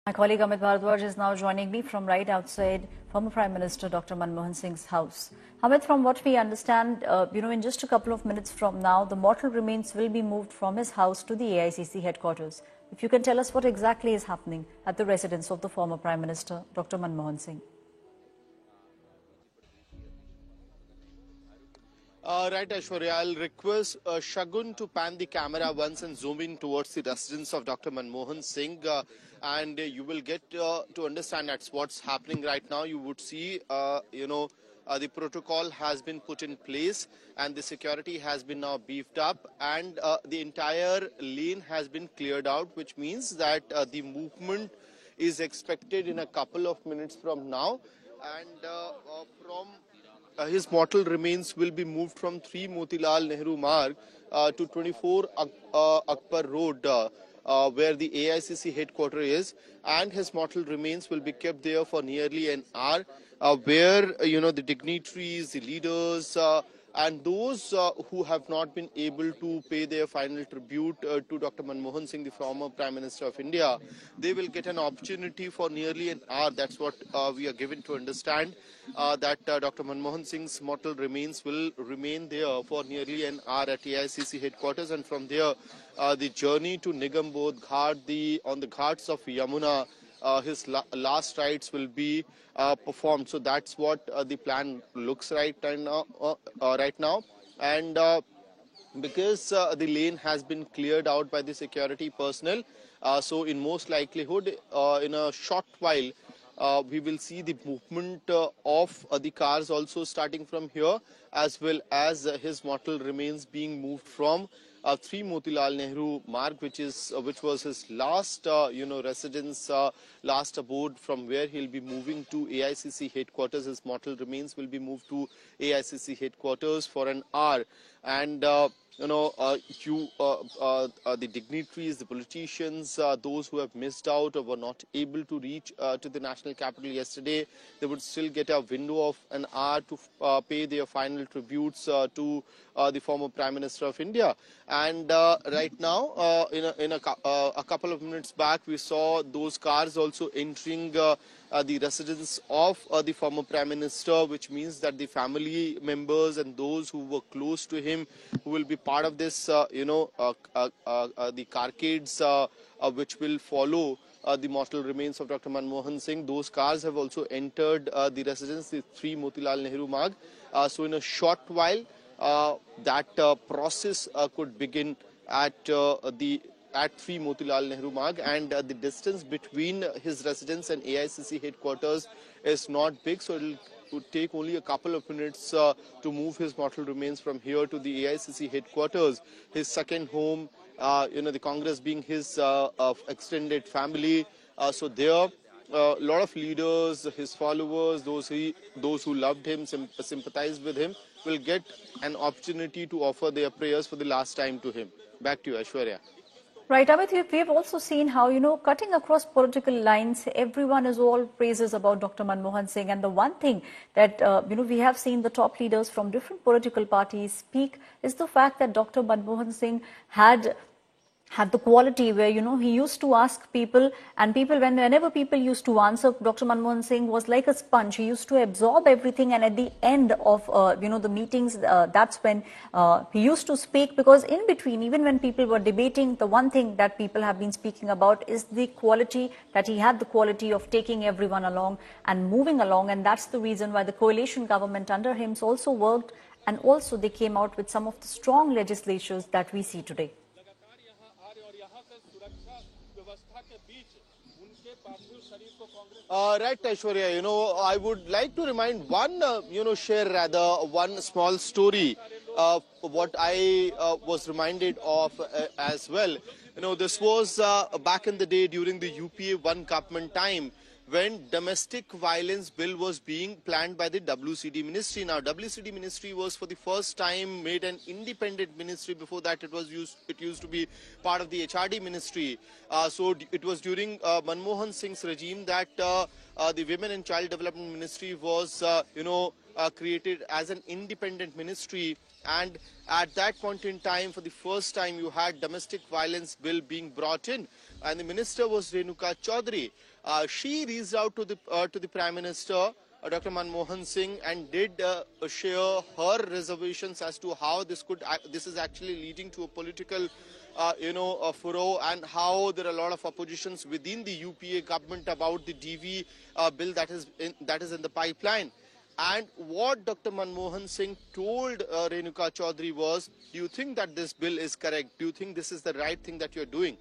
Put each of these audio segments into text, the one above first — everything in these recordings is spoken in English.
My colleague Amit Bharadwaj is now joining me from right outside former Prime Minister Dr. Manmohan Singh's house. Amit, from what we understand, in just a couple of minutes from now, the mortal remains will be moved from his house to the AICC headquarters. If you can tell us what exactly is happening at the residence of the former Prime Minister Dr. Manmohan Singh. Right, Aishwarya. I'll request Shagun to pan the camera once and zoom in towards the residence of Dr. Manmohan Singh, and you will get to understand that's what's happening right now. You would see, the protocol has been put in place, and the security has been now beefed up, and the entire lane has been cleared out, which means that the movement is expected in a couple of minutes from now, and his mortal remains will be moved from 3 Motilal Nehru Marg to 24 Akbar Road, where the AICC headquarters is, and his mortal remains will be kept there for nearly an hour, where the dignitaries, the leaders, and those who have not been able to pay their final tribute to Dr. Manmohan Singh, the former Prime Minister of India, they will get an opportunity for nearly an hour. That's what we are given to understand, that Dr. Manmohan Singh's mortal remains will remain there for nearly an hour at AICC headquarters, and from there, the journey to Nigam Bodh Ghat, on the ghats of Yamuna, his last rites will be performed. So that's what the plan looks right now. And because the lane has been cleared out by the security personnel, so in most likelihood, in a short while, we will see the movement of the cars also starting from here, as well as his mortal remains being moved from 3 Motilal Nehru Marg, which was his last, residence, last abode, from where he'll be moving to AICC headquarters. His mortal remains will be moved to AICC headquarters for an hour, and the dignitaries, the politicians, those who have missed out or were not able to reach to the national capital yesterday, they would still get a window of an hour to pay their final tributes to the former Prime Minister of India. And right now, in a couple of minutes back, we saw those cars also entering the residence of the former Prime Minister, which means that the family members and those who were close to him, who will be part of this, the carcades which will follow the mortal remains of Dr. Manmohan Singh. Those cars have also entered the residence, the 3 Motilal Nehru Marg. So in a short while, that process could begin at 3 Motilal Nehru Marg, and the distance between his residence and AICC headquarters is not big, so it would take only a couple of minutes to move his mortal remains from here to the AICC headquarters, his second home, the Congress being his extended family. So there, a lot of leaders, his followers, those who loved him, sympathized with him, will get an opportunity to offer their prayers for the last time to him. Back to you, Aishwarya. Right, Amit, we've also seen how, cutting across political lines, everyone is all praises about Dr. Manmohan Singh. And the one thing that, we have seen the top leaders from different political parties speak is the fact that Dr. Manmohan Singh had the quality where, he used to ask people, and whenever people used to answer, Dr. Manmohan Singh was like a sponge. He used to absorb everything, and at the end of, the meetings, that's when he used to speak, because in between, even when people were debating, the one thing that people have been speaking about is the quality, that he had the quality of taking everyone along and moving along, and that's the reason why the coalition government under him also worked, and also they came out with some of the strong legislatures that we see today. Right, Aishwarya, I would like to remind one small story, what I was reminded of as well. This was back in the day during the UPA 1 government time, when domestic violence bill was being planned by the WCD ministry. Now, WCD ministry was for the first time made an independent ministry. Before that, it used to be part of the HRD ministry. So it was during Manmohan Singh's regime that the Women and Child Development Ministry was, created as an independent ministry. And at that point in time, for the first time, you had domestic violence bill being brought in, and the minister was Renuka Chaudhary. She reached out to the Prime Minister, Dr. Manmohan Singh, and did share her reservations as to how this is actually leading to a political furrow, and how there are a lot of oppositions within the UPA government about the DV bill that is in the pipeline. And what Dr. Manmohan Singh told Renuka Chaudhary was, do you think that this bill is correct? Do you think this is the right thing that you're doing?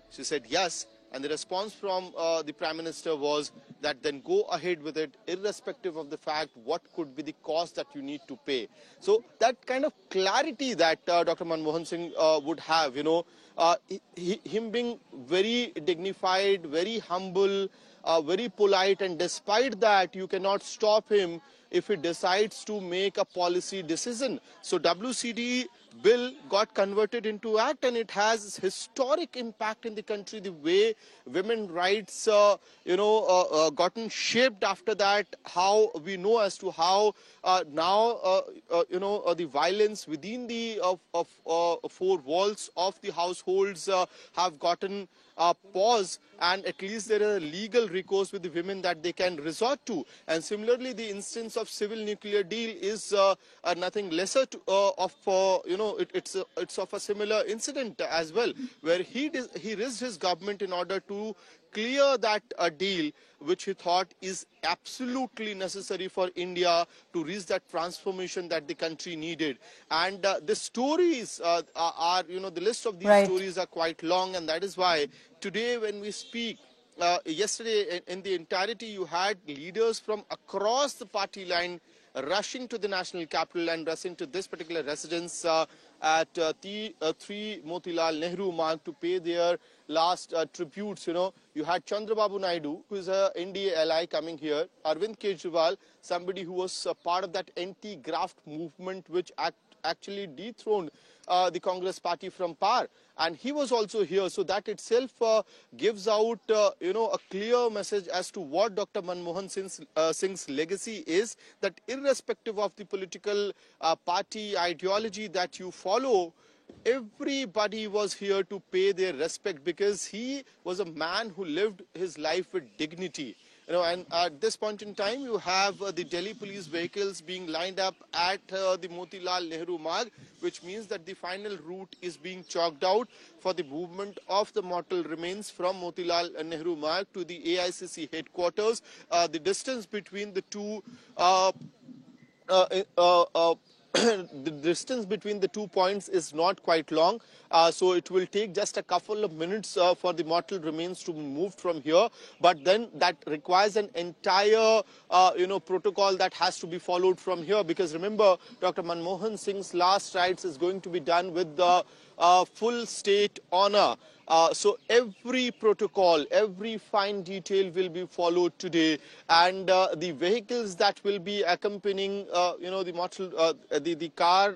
She said yes. And the response from the Prime Minister was that then go ahead with it, irrespective of the fact what could be the cost that you need to pay. So that kind of clarity that Dr. Manmohan Singh would have, him being very dignified, very humble, very polite, and despite that, you cannot stop him if he decides to make a policy decision. So WCD bill got converted into act, and it has historic impact in the country. The way women rights, gotten shaped after that. How we know as to how now, the violence within the four walls of the households have gotten pause, and at least there is a legal recourse with the women that they can resort to. And similarly, the instance of civil nuclear deal is nothing lesser it's of a similar incident as well, where he risked his government in order to clear that deal, which he thought is absolutely necessary for India to reach that transformation that the country needed. And the stories are the list of these stories are quite long, and that is why today when we speak, yesterday in the entirety you had leaders from across the party line rushing to the national capital and rushing to this particular residence at 3 Motilal Nehru Marg to pay their last tributes. You had Chandrababu Naidu, who is a NDA ally, coming here. Arvind Kejriwal, somebody who was part of that anti-graft movement which actually dethroned the Congress party from power, and he was also here. So that itself gives out a clear message as to what Dr. Manmohan Singh's legacy is, that irrespective of the political party ideology that you follow, everybody was here to pay their respect, because he was a man who lived his life with dignity. And at this point in time, you have the Delhi police vehicles being lined up at the Motilal Nehru Marg, which means that the final route is being chalked out for the movement of the mortal remains from Motilal Nehru Marg to the AICC headquarters. The distance between the two the distance between the 2 points is not quite long, so it will take just a couple of minutes for the mortal remains to be moved from here. But then that requires an entire protocol that has to be followed from here, because remember, Dr. Manmohan Singh's last rites is going to be done with the full state honor. So every protocol, every fine detail will be followed today, and the vehicles that will be accompanying, the mortal, the car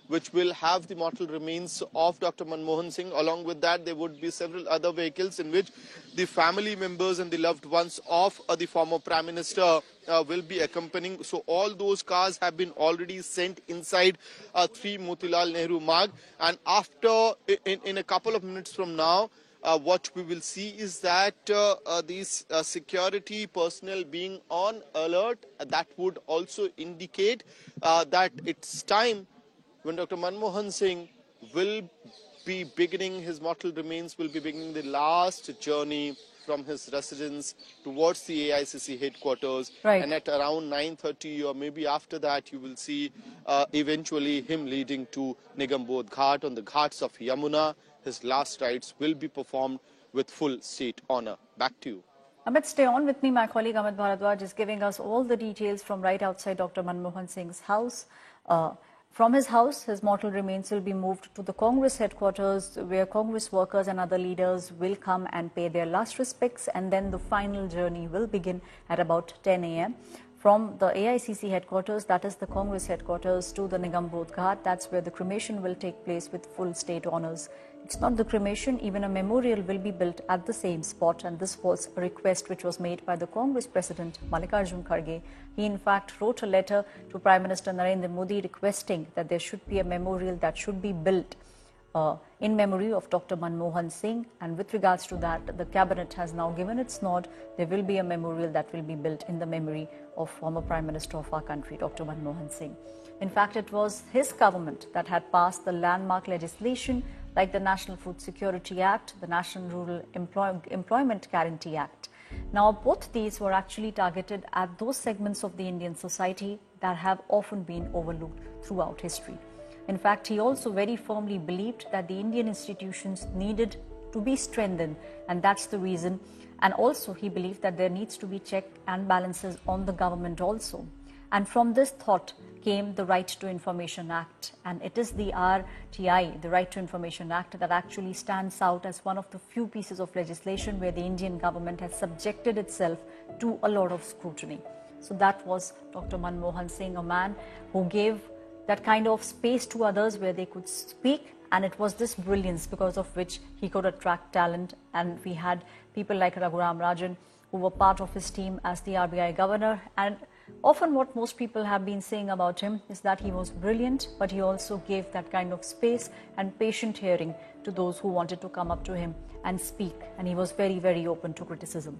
which will have the mortal remains of Dr. Manmohan Singh. Along with that, there would be several other vehicles in which the family members and the loved ones of the former Prime Minister will be accompanying. So all those cars have been already sent inside 3 Motilal Nehru Marg, and after in a couple of minutes from now, what we will see is that these security personnel being on alert, that would also indicate that it's time when Dr. Manmohan Singh will be beginning, his mortal remains will be beginning the last journey from his residence towards the AICC headquarters. And at around 9:30 or maybe after that, you will see eventually him leading to Nigambodh Ghat on the ghats of Yamuna. His last rites will be performed with full state honor. Back to you. Amit, stay on with me. My colleague Amit Bharadwaj is giving us all the details from right outside Dr. Manmohan Singh's house. From his house, his mortal remains will be moved to the Congress headquarters, where Congress workers and other leaders will come and pay their last respects, and then the final journey will begin at about 10 a.m. From the AICC headquarters, that is the Congress headquarters, to the Nigambodh Ghat. That's where the cremation will take place with full state honors. It's not the cremation, even a memorial will be built at the same spot, and this was a request which was made by the Congress President Mallikarjun Kharge. He in fact wrote a letter to Prime Minister Narendra Modi requesting that there should be a memorial that should be built in memory of Dr. Manmohan Singh, and with regards to that, the cabinet has now given its nod. There will be a memorial that will be built in the memory of former Prime Minister of our country, Dr. Manmohan Singh. In fact, it was his government that had passed the landmark legislation like the National Food Security Act, the National Rural Employment Guarantee Act. Now, both these were actually targeted at those segments of the Indian society that have often been overlooked throughout history. In fact, he also very firmly believed that the Indian institutions needed to be strengthened, and that's the reason. And also, he believed that there needs to be checks and balances on the government also. And from this thought came the Right to Information Act, and it is the RTI, the Right to Information Act, that actually stands out as one of the few pieces of legislation where the Indian government has subjected itself to a lot of scrutiny. So that was Dr. Manmohan Singh, a man who gave that kind of space to others where they could speak, and it was this brilliance because of which he could attract talent. And we had people like Raghuram Rajan who were part of his team as the RBI governor. And often what most people have been saying about him is that he was brilliant, but he also gave that kind of space and patient hearing to those who wanted to come up to him and speak, and he was very, very open to criticism.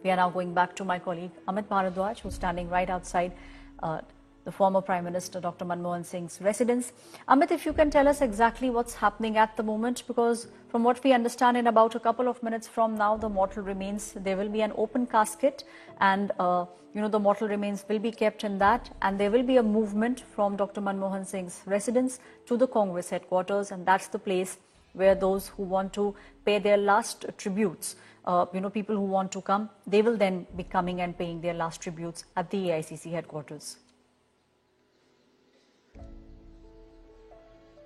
We are now going back to my colleague Amit Bharadwaj, who's standing right outside the former Prime Minister Dr. Manmohan Singh's residence. Amit, if you can tell us exactly what's happening at the moment, because from what we understand, in about a couple of minutes from now, the mortal remains, there will be an open casket, and the mortal remains will be kept in that, and there will be a movement from Dr. Manmohan Singh's residence to the Congress headquarters, and that's the place where those who want to pay their last tributes, people who want to come, they will then be coming and paying their last tributes at the AICC headquarters.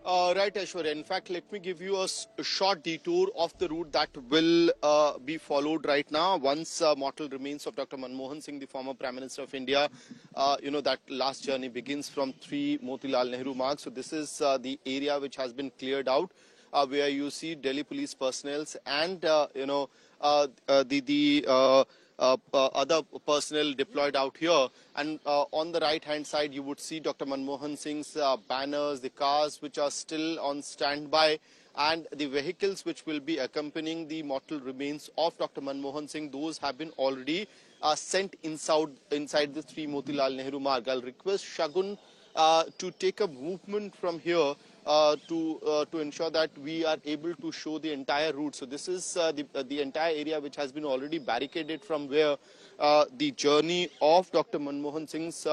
Right, Aishwarya. In fact, let me give you a short detour of the route that will be followed right now. Once mortal remains of Dr. Manmohan Singh, the former Prime Minister of India, that last journey begins from 3 Motilal Nehru Marg. So this is the area which has been cleared out, where you see Delhi police personnel and other personnel deployed out here. And on the right hand side you would see Dr. Manmohan Singh's banners, the cars which are still on standby, and the vehicles which will be accompanying the mortal remains of Dr. Manmohan Singh. Those have been already sent inside the 3 Motilal Nehru Marg. I'll request Shagun to take a movement from here to ensure that we are able to show the entire route. So this is the entire area which has been already barricaded, from where the journey of Dr. Manmohan Singh's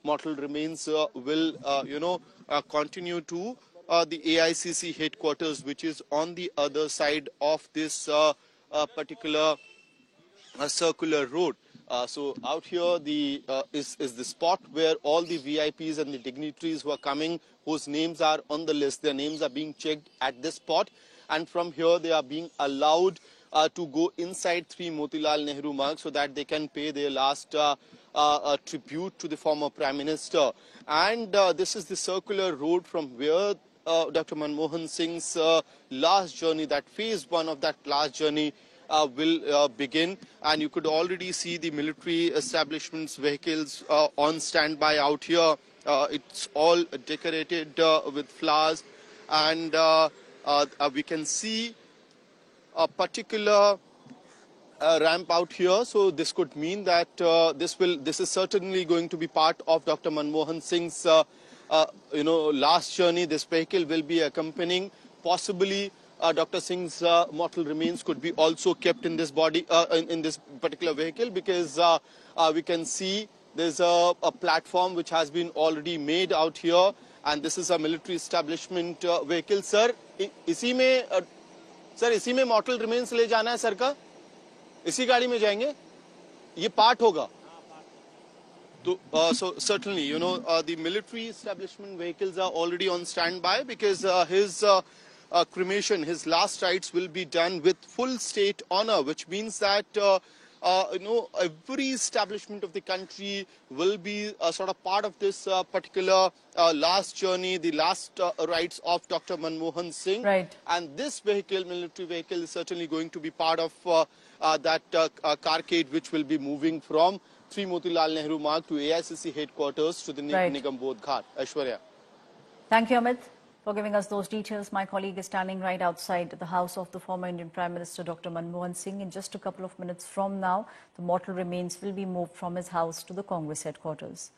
mortal remains will continue to the AICC headquarters, which is on the other side of this particular circular road. So out here is the spot where all the VIPs and the dignitaries who are coming, whose names are on the list, their names are being checked at this spot, and from here they are being allowed to go inside 3 Motilal Nehru Marg so that they can pay their last tribute to the former Prime Minister. And this is the circular road from where Dr. Manmohan Singh's last journey, that phase 1 of that last journey, will begin. And you could already see the military establishments vehicles on standby out here. It's all decorated with flowers, and we can see a particular ramp out here. So this could mean that this is certainly going to be part of Dr. Manmohan Singh's last journey. This vehicle will be accompanying. Possibly Dr. Singh's mortal remains could be also kept in this in this particular vehicle, because we can see there's a platform which has been already made out here, and this is a military establishment vehicle. Sir, इसी में mortal remains ले जाना है sir का? इसी गाड़ी में जाएंगे? ये part होगा? So certainly, the military establishment vehicles are already on standby, because his cremation, his last rites will be done with full state honor, which means that every establishment of the country will be sort of part of this particular last journey, the last rites of Dr. Manmohan Singh. Right. And this vehicle, military vehicle, is certainly going to be part of that carcade which will be moving from 3 Motilal Nehru Marg to AICC headquarters to the Nigam Bodh Ghat. Aishwarya. Thank you, Amit. For giving us those details, my colleague is standing right outside the house of the former Indian Prime Minister Dr. Manmohan Singh. In just a couple of minutes from now, the mortal remains will be moved from his house to the Congress headquarters.